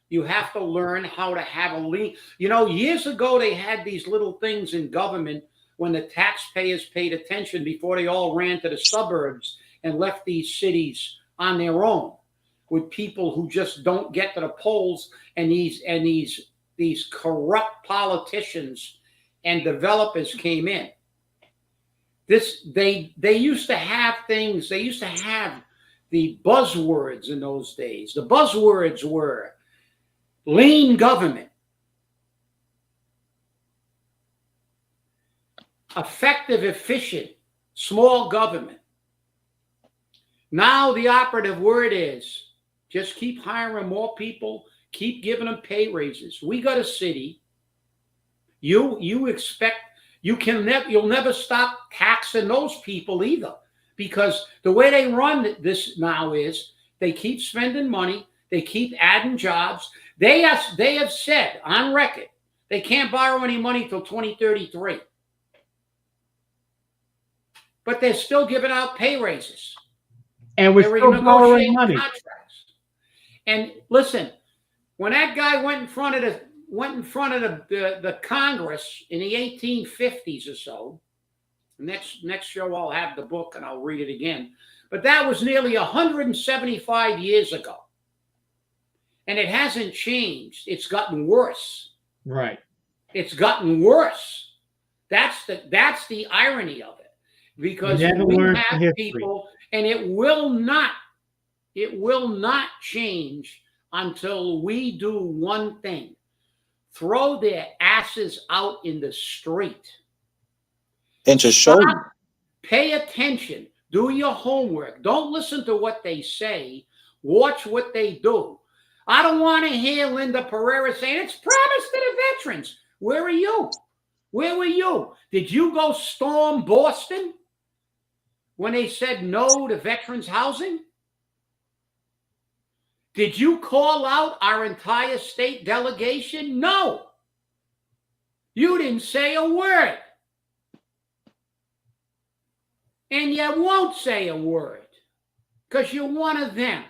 You have to learn how to have a lean. Years ago, they had these little things in government when the taxpayers paid attention before they all ran to the suburbs and left these cities on their own with people who just don't get to the polls and these corrupt politicians and developers came in. they used to have things. They used to have the buzzwords in those days. The buzzwords were lean government, effective, efficient, small government. Now the operative word is just keep hiring more people, keep giving them pay raises. We got a city. You expect you'll never stop taxing those people either, because the way they run this now is they keep spending money, they keep adding jobs. They have said on record they can't borrow any money till 2033. But they're still giving out pay raises. And we're They're still borrowing renegotiating money. contracts. And listen, when that guy went in front of the Congress in the 1850s or so, next show I'll have the book and I'll read it again. But that was nearly 175 years ago. And it hasn't changed. It's gotten worse. Right. It's gotten worse. That's the irony of it. Because we have people, and it will not change until we do one thing: throw their asses out in the street and just show them. Pay attention, do your homework, don't listen to what they say, watch what they do. I don't want to hear Linda Pereira saying it's promised to the veterans. Where are you? Where were you? Did you go storm Boston when they said no to veterans housing? Did you call out our entire state delegation? No. You didn't say a word. And you won't say a word because you're one of them.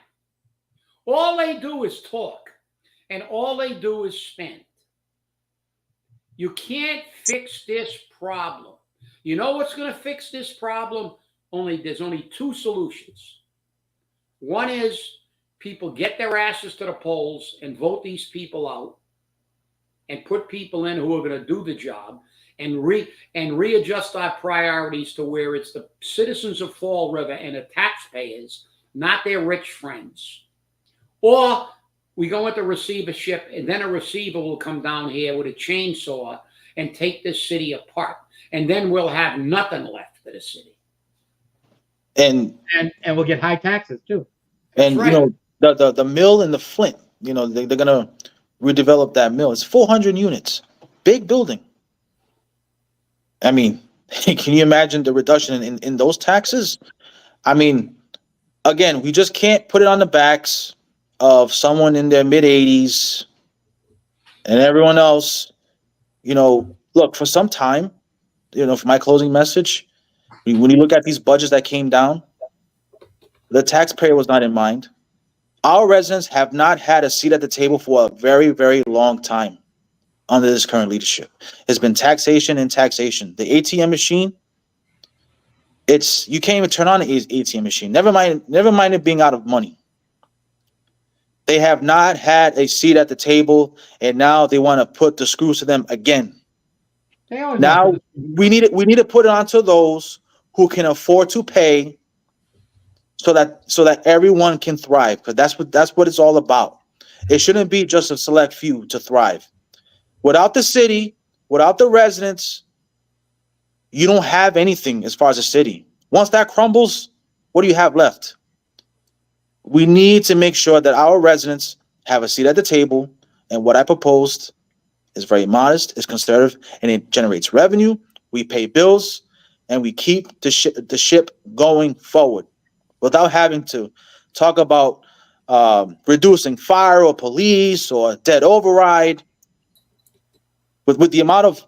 All they do is talk, and all they do is spend. You can't fix this problem. You know what's going to fix this problem? There's only two solutions. One is people get their asses to the polls and vote these people out and put people in who are going to do the job and readjust our priorities to where it's the citizens of Fall River and the taxpayers, not their rich friends. Or we go into receivership, and then a receiver will come down here with a chainsaw and take this city apart. And then we'll have nothing left for the city. And we'll get high taxes too. And right. You know, the mill in the Flint, you know, they're gonna redevelop that mill. It's 400 units, big building. I mean, can you imagine the reduction in those taxes? I mean, again, we just can't put it on the backs of someone in their mid 80s and everyone else. You know, look, for some time, you know, for my closing message, when you look at these budgets that came down, the taxpayer was not in mind. Our residents have not had a seat at the table for a very, very long time under this current leadership. It's been taxation and taxation. The ATM machine, you can't even turn on the ATM machine. Never mind it being out of money. They have not had a seat at the table, and now they want to put the screws to them again. Now we need to put it onto those who can afford to pay, so that everyone can thrive. Because that's what it's all about. It shouldn't be just a select few to thrive. Without the city, without the residents, you don't have anything as far as a city. Once that crumbles, what do you have left? We need to make sure that our residents have a seat at the table, and what I proposed is very modest, it's conservative, and it generates revenue. We pay bills, and we keep the ship going forward without having to talk about reducing fire or police or debt override. With the amount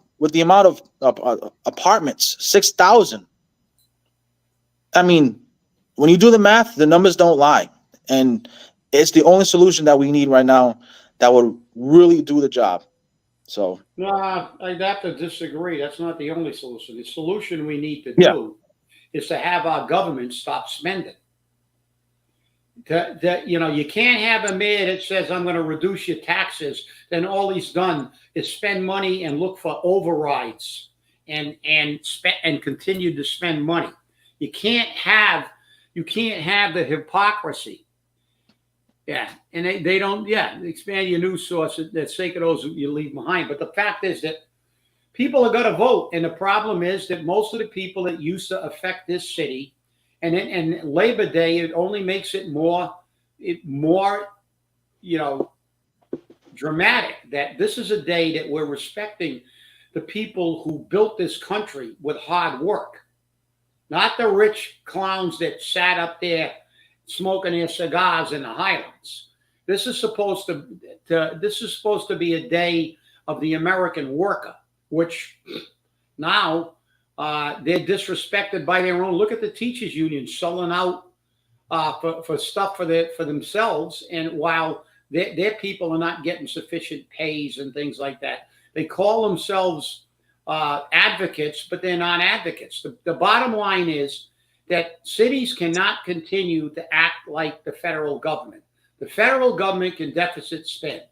of apartments, 6,000. I mean, when you do the math, the numbers don't lie, and it's the only solution that we need right now that would really do the job. So no, I'd have to disagree. That's not the only solution. The solution we need to do is to have our government stop spending. You can't have a mayor that says, I'm going to reduce your taxes. Then all he's done is spend money and look for overrides and continue to spend money. You can't have the hypocrisy. Yeah, and they don't. Yeah, expand your news source. That's sake of those you leave behind. But the fact is that people are going to vote, and the problem is that most of the people that used to affect this city, and Labor Day, it only makes it more, you know, dramatic that this is a day that we're respecting the people who built this country with hard work, not the rich clowns that sat up there smoking their cigars in the Highlands. This is supposed to be a day of the American worker, which now they're disrespected by their own. Look at the teachers union selling out for stuff for themselves, and while their people are not getting sufficient pays and things like that. They call themselves advocates, but they're not advocates. The bottom line is that cities cannot continue to act like the federal government. The federal government can deficit spend.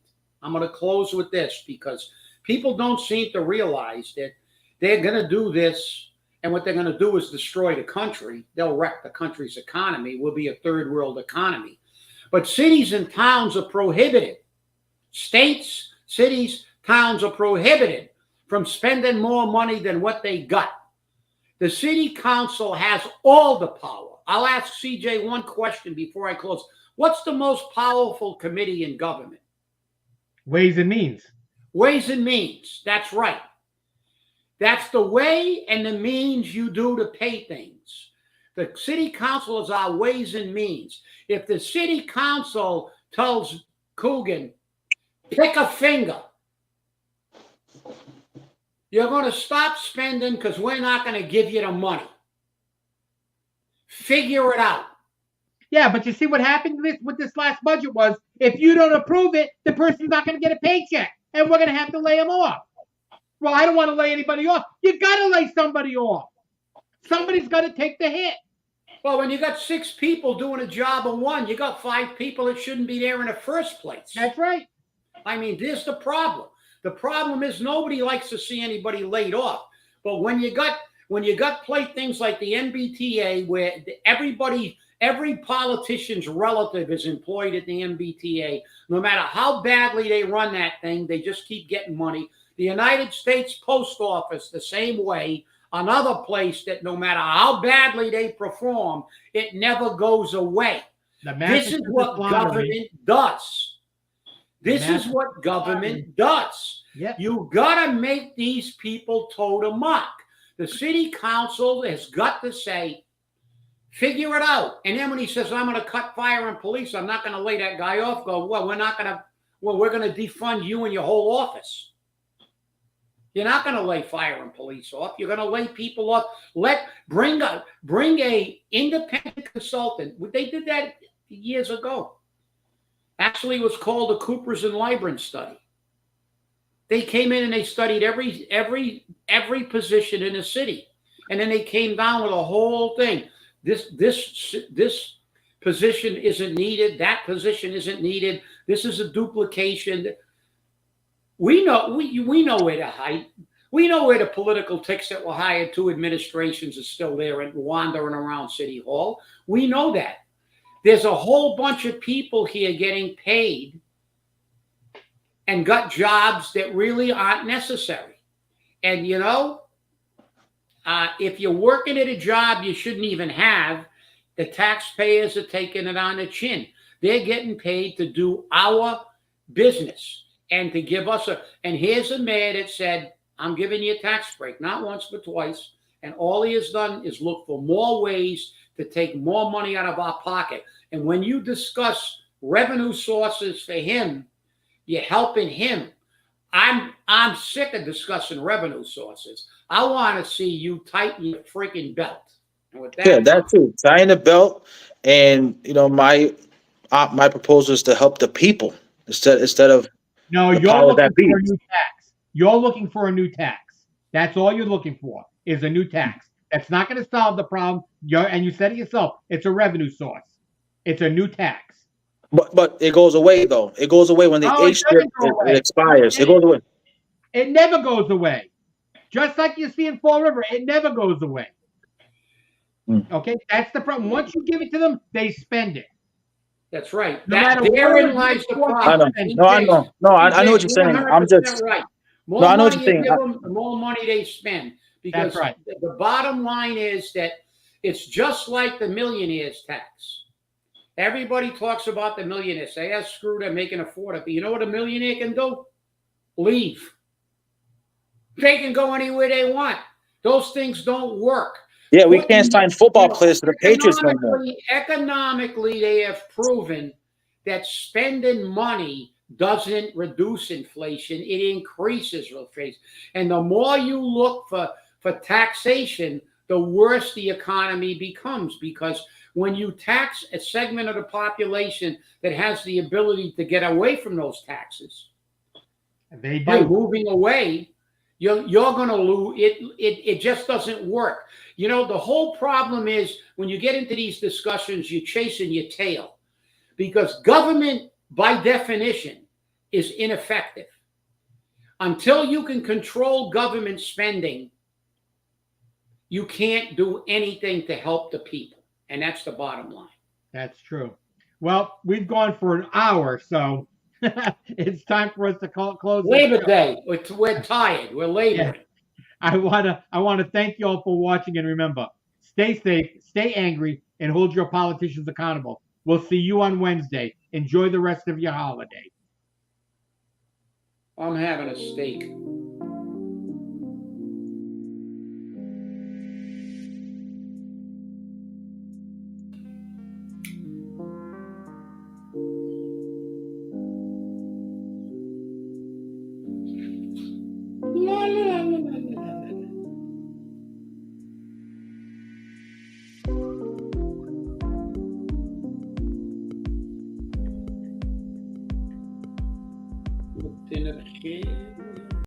I'm going to close with this because people don't seem to realize that they're going to do this, and what they're going to do is destroy the country. They'll wreck the country's economy. We'll be a third world economy. But cities and towns are prohibited. States, cities, towns are prohibited from spending more money than what they got. The city council has all the power. I'll ask CJ one question before I close. What's the most powerful committee in government? Ways and Means. Ways and Means. That's right. That's the way and the means you do to pay things. The city council is our ways and means. If the city council tells Coogan, pick a finger, you're going to stop spending because we're not going to give you the money. Figure it out. Yeah, but you see what happened with this last budget was if you don't approve it, the person's not going to get a paycheck, and we're going to have to lay them off. Well, I don't want to lay anybody off. You got to lay somebody off. Somebody's got to take the hit. Well, when you got 6 people doing a job of one, you got 5 people that shouldn't be there in the first place. That's right. I mean, there's the problem. The problem is nobody likes to see anybody laid off. But when you got things like the MBTA, where every politician's relative is employed at the MBTA, no matter how badly they run that thing, they just keep getting money. The United States Post Office, the same way. Another place that no matter how badly they perform, it never goes away. This is what government does. This is what government does. Yep. You got to make these people toe the mark. The city council has got to say, figure it out. And then when he says, I'm going to cut fire and police, I'm not going to lay that guy off, go, well, we're going to defund you and your whole office. You're not going to lay fire and police off. You're going to lay people off. Bring a independent consultant. They did that years ago. Actually, it was called the Coopers and Libran study. They came in and they studied every position in the city, and then they came down with a whole thing. This position isn't needed. That position isn't needed. This is a duplication. We know where to hide. We know where the political ticks that were hired 2 administrations are still there and wandering around City Hall. We know that. There's a whole bunch of people here getting paid and got jobs that really aren't necessary. And, if you're working at a job you shouldn't even have, the taxpayers are taking it on the chin. They're getting paid to do our business. And to give us and here's a mayor that said, I'm giving you a tax break, not once, but twice. And all he has done is look for more ways to take more money out of our pocket. And when you discuss revenue sources for him, you're helping him. I'm sick of discussing revenue sources. I want to see you tighten your freaking belt. And with that, that too. Tighten the belt, and my proposal is to help the people instead of. No, you're looking for a new tax. You're looking for a new tax. That's all you're looking for is a new tax. That's not going to solve the problem. And you said it yourself. It's a revenue source. It's a new tax. But it goes away though. It goes away when the age it expires. It goes away. It never goes away. Just like you see in Fall River, it never goes away. Mm. Okay, that's the problem. Once you give it to them, they spend it. That's right. No matter what Therein it lies is the for, I they know. problem. spend it. No, I know. No, I know what you're You're saying. 100% right. No, More I know what money you're you saying. give them, the more money they spend. That's Because right. the bottom line is that it's just like the millionaire's tax. Everybody talks about the millionaires. Say, "Yeah, screw them, they can afford it." But you know what a millionaire can do? Leave. They can go anywhere they want. Those things don't work. Yeah, we can't Putting, sign football players to the Patriots no more. economically, they have proven that spending money doesn't reduce inflation; it increases inflation. And the more you look for taxation, the worse the economy becomes. Because when you tax a segment of the population that has the ability to get away from those taxes They by do. moving away, you're going to lose. It just doesn't work. You know, the whole problem is when you get into these discussions, you're chasing your tail because government, by definition, is ineffective. Until you can control government spending, you can't do anything to help the people. And that's the bottom line. That's true. Well, we've gone for an hour, so it's time for us to close this Labor show. Day. We're tired. We're laboring. I wanna thank you all for watching, and remember, stay safe, stay angry, and hold your politicians accountable. We'll see you on Wednesday. Enjoy the rest of your holiday. I'm having a steak. La, la, la, la, la, la. Dinner here.